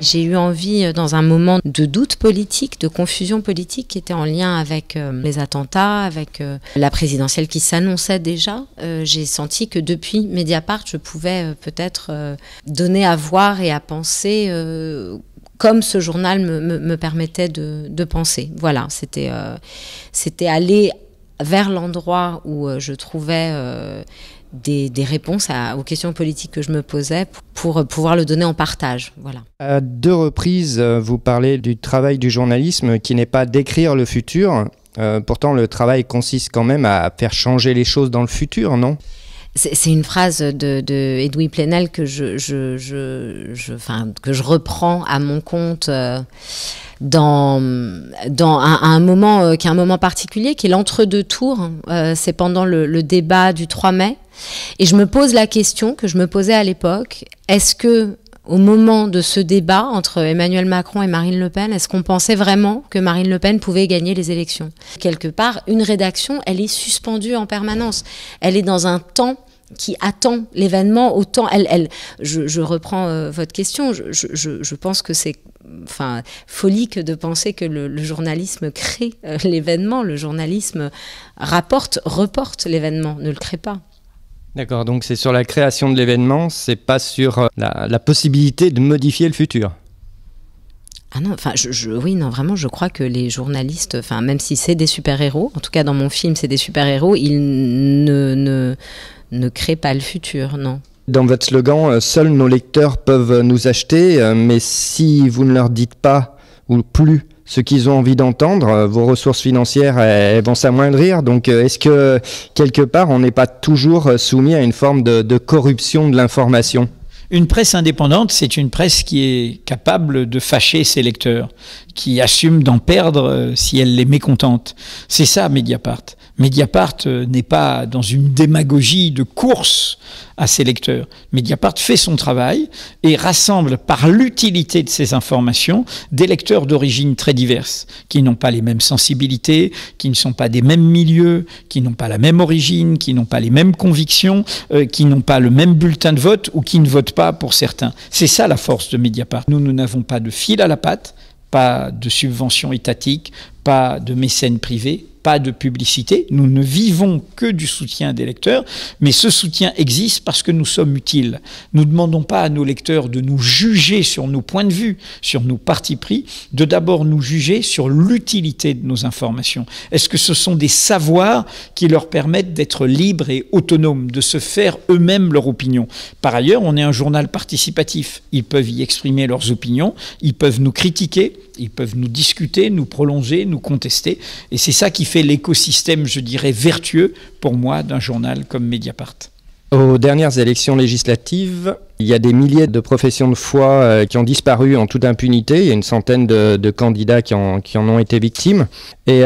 J'ai eu envie, dans un moment de doute politique, de confusion politique qui était en lien avec les attentats, avec la présidentielle qui s'annonçait déjà, j'ai senti que depuis Mediapart, je pouvais peut-être donner à voir et à penser comme ce journal me permettait de penser. Voilà, c'était aller vers l'endroit où je trouvais des réponses aux questions politiques que je me posais pour pouvoir le donner en partage. Voilà. À 2 reprises, vous parlez du travail du journalisme qui n'est pas d'écrire le futur. Pourtant, le travail consiste quand même à faire changer les choses dans le futur, non ? C'est une phrase de Edoui Plenel que je reprends à mon compte dans un moment qui est un moment particulier, qui est l'entre-deux tours. C'est pendant le débat du 3 mai. Et je me pose la question que je me posais à l'époque, est-ce que au moment de ce débat entre Emmanuel Macron et Marine Le Pen, est-ce qu'on pensait vraiment que Marine Le Pen pouvait gagner les élections ? Quelque part, une rédaction, elle est suspendue en permanence. Elle est dans un temps qui attend l'événement autant. Je reprends votre question. Je pense que c'est folie que de penser que le journalisme crée l'événement. Le journalisme reporte l'événement, ne le crée pas. D'accord, donc c'est sur la création de l'événement, c'est pas sur la possibilité de modifier le futur. Ah non, oui, non, vraiment, je crois que les journalistes, même si c'est des super-héros, en tout cas dans mon film, c'est des super-héros, ils ne créent pas le futur, non. Dans votre slogan, seuls nos lecteurs peuvent nous acheter, mais si vous ne leur dites pas ou plus ce qu'ils ont envie d'entendre, vos ressources financières elles vont s'amoindrir. Donc est-ce que quelque part on n'est pas toujours soumis à une forme de corruption de l'information ? Une presse indépendante, c'est une presse qui est capable de fâcher ses lecteurs, qui assume d'en perdre si elle les mécontente. C'est ça Mediapart. Mediapart n'est pas dans une démagogie de course à ses lecteurs. Mediapart fait son travail et rassemble par l'utilité de ces informations des lecteurs d'origine très diverses, qui n'ont pas les mêmes sensibilités, qui ne sont pas des mêmes milieux, qui n'ont pas la même origine, qui n'ont pas les mêmes convictions, qui n'ont pas le même bulletin de vote ou qui ne votent pas pour certains. C'est ça la force de Mediapart. Nous n'avons pas de fil à la patte, pas de subventions étatiques, pas de mécènes privés, pas de publicité. Nous ne vivons que du soutien des lecteurs, mais ce soutien existe parce que nous sommes utiles. Nous ne demandons pas à nos lecteurs de nous juger sur nos points de vue, sur nos partis pris, de d'abord nous juger sur l'utilité de nos informations. Est-ce que ce sont des savoirs qui leur permettent d'être libres et autonomes, de se faire eux-mêmes leur opinion? Par ailleurs, on est un journal participatif. Ils peuvent y exprimer leurs opinions, ils peuvent nous critiquer, ils peuvent nous discuter, nous prolonger, nous contester. Et c'est ça qui fait l'écosystème, je dirais, vertueux pour moi d'un journal comme Mediapart. Aux dernières élections législatives, il y a des milliers de professions de foi qui ont disparu en toute impunité. Il y a une centaine de candidats qui en ont été victimes. Et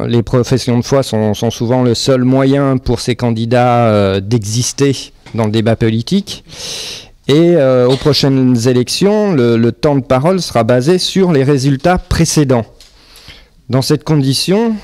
les professions de foi sont souvent le seul moyen pour ces candidats d'exister dans le débat politique. Et aux prochaines élections, le temps de parole sera basé sur les résultats précédents. Dans cette condition,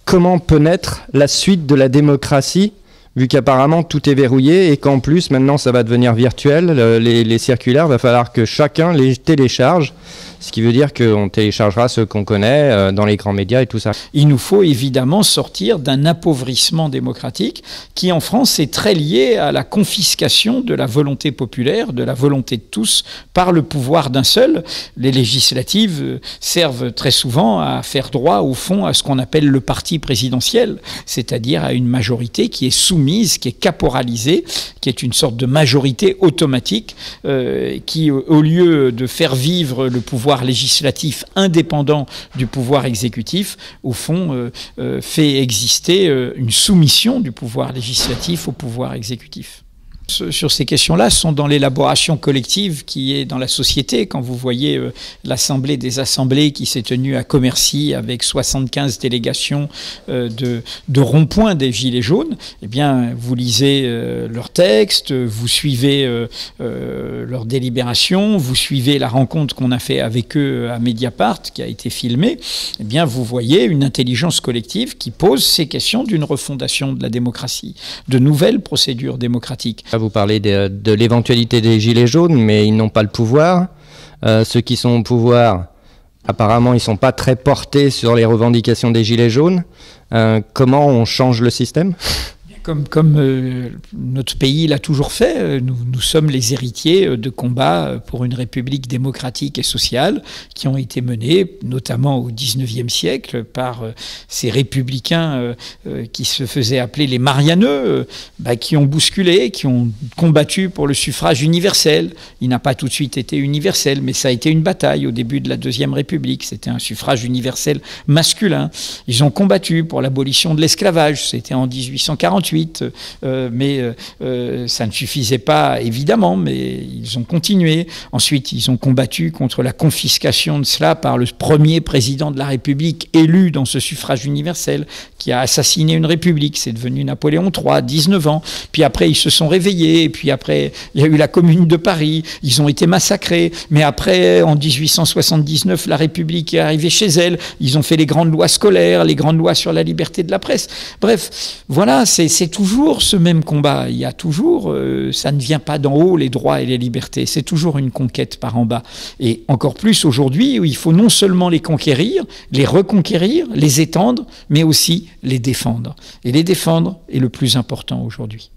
comment peut naître la suite de la démocratie, vu qu'apparemment tout est verrouillé et qu'en plus maintenant ça va devenir virtuel, les circulaires, il va falloir que chacun les télécharge, ce qui veut dire qu'on téléchargera ceux qu'on connaît dans les grands médias et tout ça. Il nous faut évidemment sortir d'un appauvrissement démocratique qui en France est très lié à la confiscation de la volonté populaire, de la volonté de tous par le pouvoir d'un seul. Les législatives servent très souvent à faire droit au fond à ce qu'on appelle le parti présidentiel, c'est-à-dire à une majorité qui est soumise, qui est caporalisée, qui est une sorte de majorité automatique qui, au lieu de faire vivre le pouvoir législatif indépendant du pouvoir exécutif, au fond, fait exister une soumission du pouvoir législatif au pouvoir exécutif. Sur ces questions-là sont dans l'élaboration collective qui est dans la société. Quand vous voyez l'Assemblée des assemblées qui s'est tenue à Commercy avec 75 délégations de ronds-points des Gilets jaunes, eh bien, vous lisez leurs textes, vous suivez leurs délibérations, vous suivez la rencontre qu'on a fait avec eux à Mediapart, qui a été filmée, eh bien, vous voyez une intelligence collective qui pose ces questions d'une refondation de la démocratie, de nouvelles procédures démocratiques. Vous parlez de l'éventualité des Gilets jaunes, mais ils n'ont pas le pouvoir. Ceux qui sont au pouvoir, apparemment, ils ne sont pas très portés sur les revendications des Gilets jaunes. Comment on change le système ? Comme notre pays l'a toujours fait, nous sommes les héritiers de combats pour une république démocratique et sociale qui ont été menés, notamment au XIXe siècle, par ces républicains qui se faisaient appeler les Marianeux, qui ont bousculé, qui ont combattu pour le suffrage universel. Il n'a pas tout de suite été universel, mais ça a été une bataille au début de la Deuxième République. C'était un suffrage universel masculin. Ils ont combattu pour l'abolition de l'esclavage. C'était en 1848. Mais ça ne suffisait pas, évidemment, mais ils ont continué. Ensuite, ils ont combattu contre la confiscation de cela par le premier président de la République élu dans ce suffrage universel, qui a assassiné une république. C'est devenu Napoléon III, 19 ans. Puis après, ils se sont réveillés. Et puis après, il y a eu la Commune de Paris. Ils ont été massacrés. Mais après, en 1879, la République est arrivée chez elle. Ils ont fait les grandes lois scolaires, les grandes lois sur la liberté de la presse. Bref, voilà, c'est toujours ce même combat. Il y a toujours, ça ne vient pas d'en haut, les droits et les libertés. C'est toujours une conquête par en bas. Et encore plus aujourd'hui, où il faut non seulement les conquérir, les reconquérir, les étendre, mais aussi les défendre. Et les défendre est le plus important aujourd'hui.